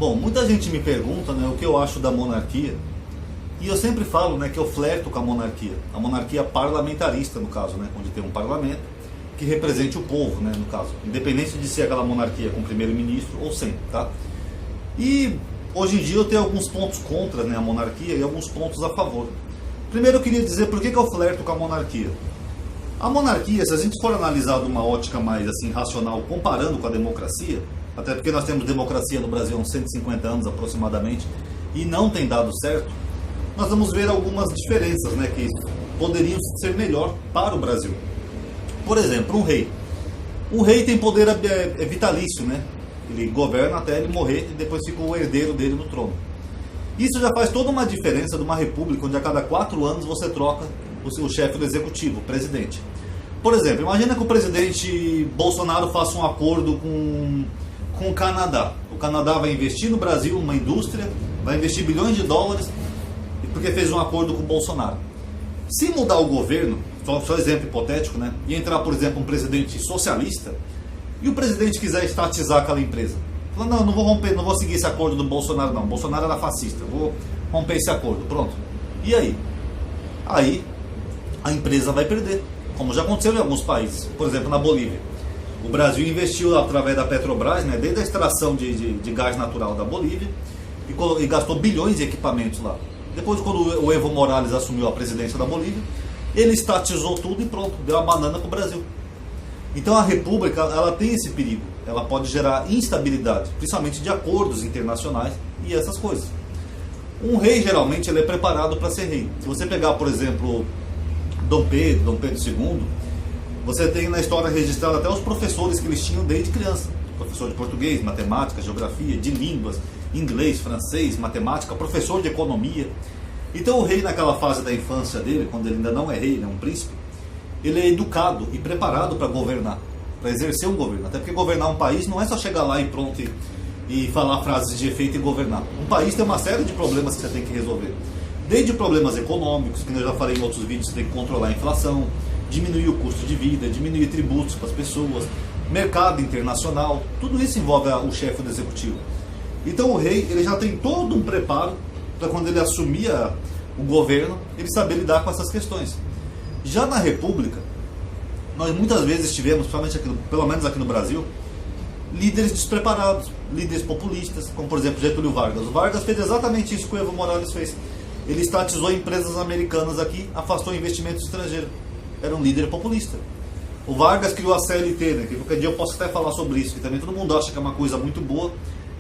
Bom, muita gente me pergunta, né, o que eu acho da monarquia, e eu sempre falo, né, que eu flerto com a monarquia parlamentarista, no caso, né, onde tem um parlamento que represente o povo, né, no caso, independente de ser aquela monarquia com primeiro-ministro ou sem, tá? E hoje em dia eu tenho alguns pontos contra, né, a monarquia e alguns pontos a favor. Primeiro eu queria dizer por que eu flerto com a monarquia. A monarquia, se a gente for analisar de uma ótica mais assim racional, comparando com a democracia, até porque nós temos democracia no Brasil há uns 150 anos aproximadamente, e não tem dado certo, nós vamos ver algumas diferenças, né, que poderiam ser melhor para o Brasil. Por exemplo, um rei. Um rei tem poder vitalício, né? Ele governa até ele morrer e depois fica o herdeiro dele no trono. Isso já faz toda uma diferença de uma república onde a cada 4 anos você troca o chefe do executivo, o presidente. Por exemplo, imagina que o presidente Bolsonaro faça um acordo com o Canadá. O Canadá vai investir no Brasil, uma indústria, vai investir bilhões de dólares, porque fez um acordo com o Bolsonaro. Se mudar o governo, só exemplo hipotético, né? E entrar, por exemplo, um presidente socialista, e o presidente quiser estatizar aquela empresa. Fala, não vou romper, não vou seguir esse acordo do Bolsonaro, não. Bolsonaro era fascista, vou romper esse acordo, pronto. E aí? Aí a empresa vai perder, como já aconteceu em alguns países. Por exemplo, na Bolívia. O Brasil investiu através da Petrobras, né, desde a extração de gás natural da Bolívia, e gastou bilhões em equipamentos lá. Depois, quando o Evo Morales assumiu a presidência da Bolívia, ele estatizou tudo e pronto, deu a banana para o Brasil. Então a república, ela tem esse perigo, ela pode gerar instabilidade, principalmente de acordos internacionais e essas coisas. Um rei, geralmente, ele é preparado para ser rei. Se você pegar, por exemplo, Dom Pedro II, você tem na história registrada até os professores que eles tinham desde criança. Professor de português, matemática, geografia, de línguas, inglês, francês, matemática, professor de economia. Então o rei, naquela fase da infância dele, quando ele ainda não é rei, ele é um príncipe, ele é educado e preparado para governar, para exercer um governo. Até porque governar um país não é só chegar lá e pronto e falar frases de efeito e governar. Um país tem uma série de problemas que você tem que resolver. Desde problemas econômicos, que eu já falei em outros vídeos, você tem que controlar a inflação, diminuir o custo de vida, diminuir tributos para as pessoas, mercado internacional, tudo isso envolve o chefe do executivo. Então o rei, ele já tem todo um preparo para quando ele assumir o governo, ele saber lidar com essas questões. Já na república, nós muitas vezes tivemos, principalmente aqui, pelo menos aqui no Brasil, líderes despreparados, líderes populistas, como por exemplo Getúlio Vargas. O Vargas fez exatamente isso que o Evo Morales fez. Ele estatizou empresas americanas aqui, afastou investimentos estrangeiros. Era um líder populista. O Vargas criou a CLT, né, que qualquer dia eu posso até falar sobre isso, que também todo mundo acha que é uma coisa muito boa,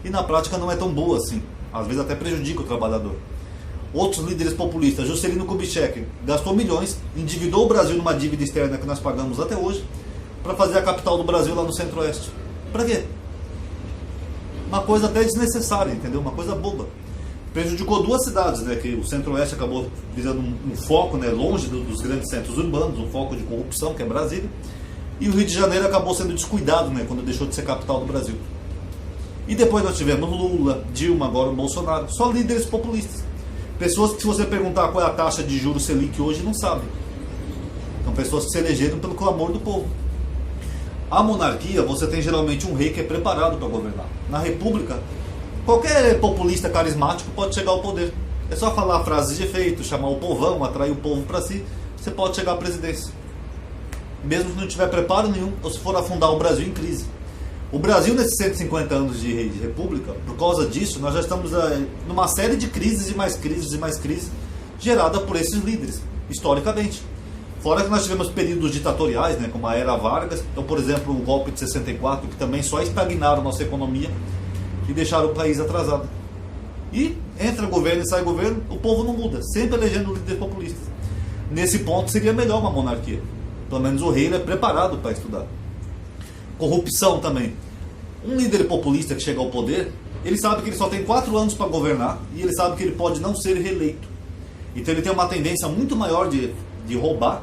e na prática não é tão boa assim. Às vezes até prejudica o trabalhador. Outros líderes populistas, Juscelino Kubitschek, gastou milhões, endividou o Brasil numa dívida externa que nós pagamos até hoje, para fazer a capital do Brasil lá no Centro-Oeste. Para quê? Uma coisa até desnecessária, entendeu? Uma coisa boba. Prejudicou 2 cidades, né? Que o Centro-Oeste acabou virando um foco, né, longe dos grandes centros urbanos, um foco de corrupção, que é Brasília. E o Rio de Janeiro acabou sendo descuidado, né, quando deixou de ser capital do Brasil. E depois nós tivemos Lula, Dilma, agora o Bolsonaro. Só líderes populistas. Pessoas que, se você perguntar qual é a taxa de juros Selic hoje, não sabem. São pessoas que se elegeram pelo clamor do povo. A monarquia, você tem geralmente um rei que é preparado para governar. Na república, qualquer populista carismático pode chegar ao poder. É só falar frases de efeito, chamar o povão, atrair o povo para si, você pode chegar à presidência. Mesmo que não tiver preparo nenhum, ou se for afundar o Brasil em crise. O Brasil, nesses 150 anos de república, por causa disso, nós já estamos numa série de crises e mais crises e mais crises, gerada por esses líderes, historicamente. Fora que nós tivemos períodos ditatoriais, né, como a era Vargas, então, por exemplo, o golpe de 64, que também só estagnaram nossa economia e deixaram o país atrasado. E entra governo e sai governo, o povo não muda, sempre elegendo líderes populistas. Nesse ponto seria melhor uma monarquia. Pelo menos o rei é preparado para estudar. Corrupção também. Um líder populista que chega ao poder, ele sabe que ele só tem 4 anos para governar e ele sabe que ele pode não ser reeleito. Então ele tem uma tendência muito maior de roubar,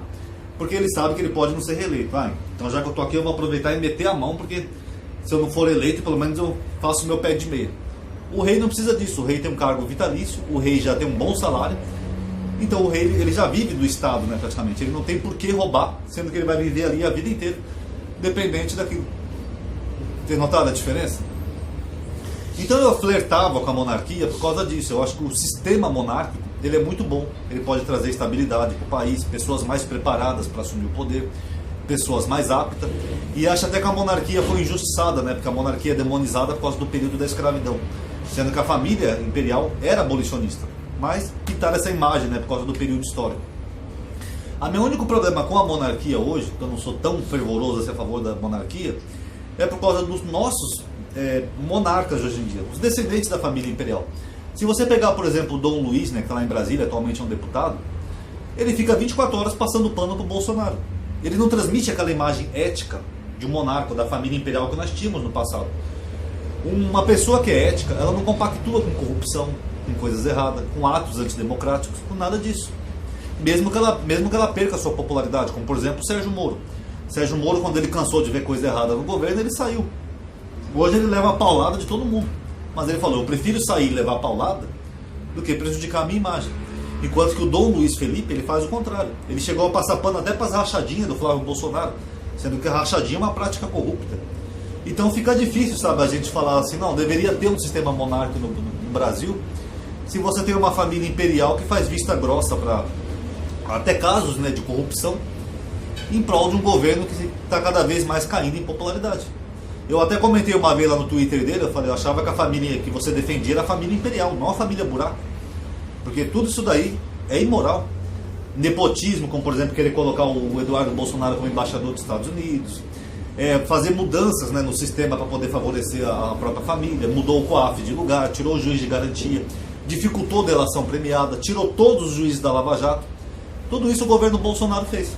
porque ele sabe que ele pode não ser reeleito. Então já que eu estou aqui, eu vou aproveitar e meter a mão, porque se eu não for eleito, pelo menos eu faço o meu pé de meia. O rei não precisa disso. O rei tem um cargo vitalício, o rei já tem um bom salário. Então o rei, ele já vive do Estado, né, praticamente. Ele não tem por que roubar, sendo que ele vai viver ali a vida inteira, dependente daquilo. Tem notado a diferença? Então eu flertava com a monarquia por causa disso. Eu acho que o sistema monárquico ele é muito bom. Ele pode trazer estabilidade para o país, pessoas mais preparadas para assumir o poder, pessoas mais aptas. E acho até que a monarquia foi injustiçada, né? Porque a monarquia é demonizada por causa do período da escravidão. Sendo que a família imperial era abolicionista. Mas pintaram essa imagem, né? Por causa do período histórico. O meu único problema com a monarquia hoje, que eu não sou tão fervoroso a ser a favor da monarquia, é por causa dos nossos monarcas de hoje em dia, os descendentes da família imperial. Se você pegar, por exemplo, o Dom Luiz, né, que está lá em Brasília, atualmente é um deputado, ele fica 24 horas passando pano para o Bolsonaro. Ele não transmite aquela imagem ética de um monarca, da família imperial que nós tínhamos no passado. Uma pessoa que é ética, ela não compactua com corrupção, com coisas erradas, com atos antidemocráticos, com nada disso. Mesmo que ela perca a sua popularidade, como por exemplo o Sérgio Moro. Sérgio Moro, quando ele cansou de ver coisa errada no governo, ele saiu. Hoje ele leva a paulada de todo mundo. Mas ele falou, eu prefiro sair e levar a paulada do que prejudicar a minha imagem. Enquanto que o Dom Luiz Felipe, ele faz o contrário. Ele chegou a passar pano até para as rachadinhas do Flávio Bolsonaro, sendo que a rachadinha é uma prática corrupta. Então fica difícil, sabe, a gente falar assim, não, deveria ter um sistema monárquico no Brasil, se você tem uma família imperial que faz vista grossa para até casos, né, de corrupção, em prol de um governo que está cada vez mais caindo em popularidade. Eu até comentei uma vez lá no Twitter dele, eu achava que a família que você defendia era a família imperial, não a família buraco. Porque tudo isso daí é imoral. Nepotismo, como por exemplo querer colocar o Eduardo Bolsonaro como embaixador dos Estados Unidos, fazer mudanças, né, no sistema para poder favorecer a própria família, mudou o COAF de lugar, tirou o juiz de garantia, dificultou a delação premiada, tirou todos os juízes da Lava Jato. Tudo isso o governo Bolsonaro fez.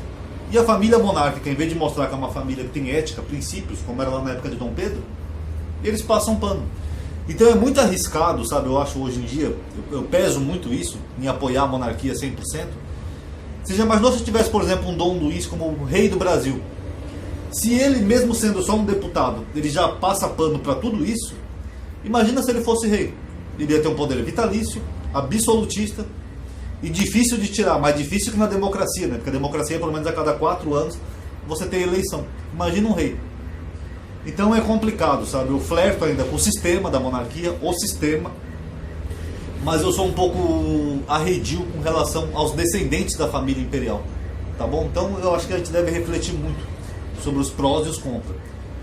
E a família monárquica, em vez de mostrar que é uma família que tem ética, princípios, como era lá na época de Dom Pedro, eles passam pano. Então é muito arriscado, sabe, eu acho hoje em dia, eu peso muito isso, em apoiar a monarquia 100%. Você já imaginou se tivesse, por exemplo, um Dom Luiz como o rei do Brasil? Se ele, mesmo sendo só um deputado, ele já passa pano para tudo isso, imagina se ele fosse rei. Ele ia ter um poder vitalício, absolutista, e difícil de tirar, mais difícil que na democracia, né? Porque a democracia, pelo menos a cada 4 anos, você tem eleição. Imagina um rei. Então é complicado, sabe? Eu flerto ainda com o sistema da monarquia, o sistema, mas eu sou um pouco arredio com relação aos descendentes da família imperial, tá bom? Então eu acho que a gente deve refletir muito sobre os prós e os contras.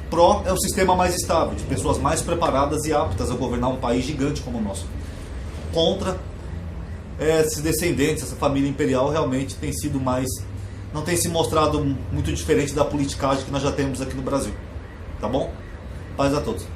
Pró é o sistema mais estável, de pessoas mais preparadas e aptas a governar um país gigante como o nosso. Contra, esses descendentes, essa família imperial realmente tem sido mais, não tem se mostrado muito diferente da politicagem que nós já temos aqui no Brasil. Tá bom? Paz a todos.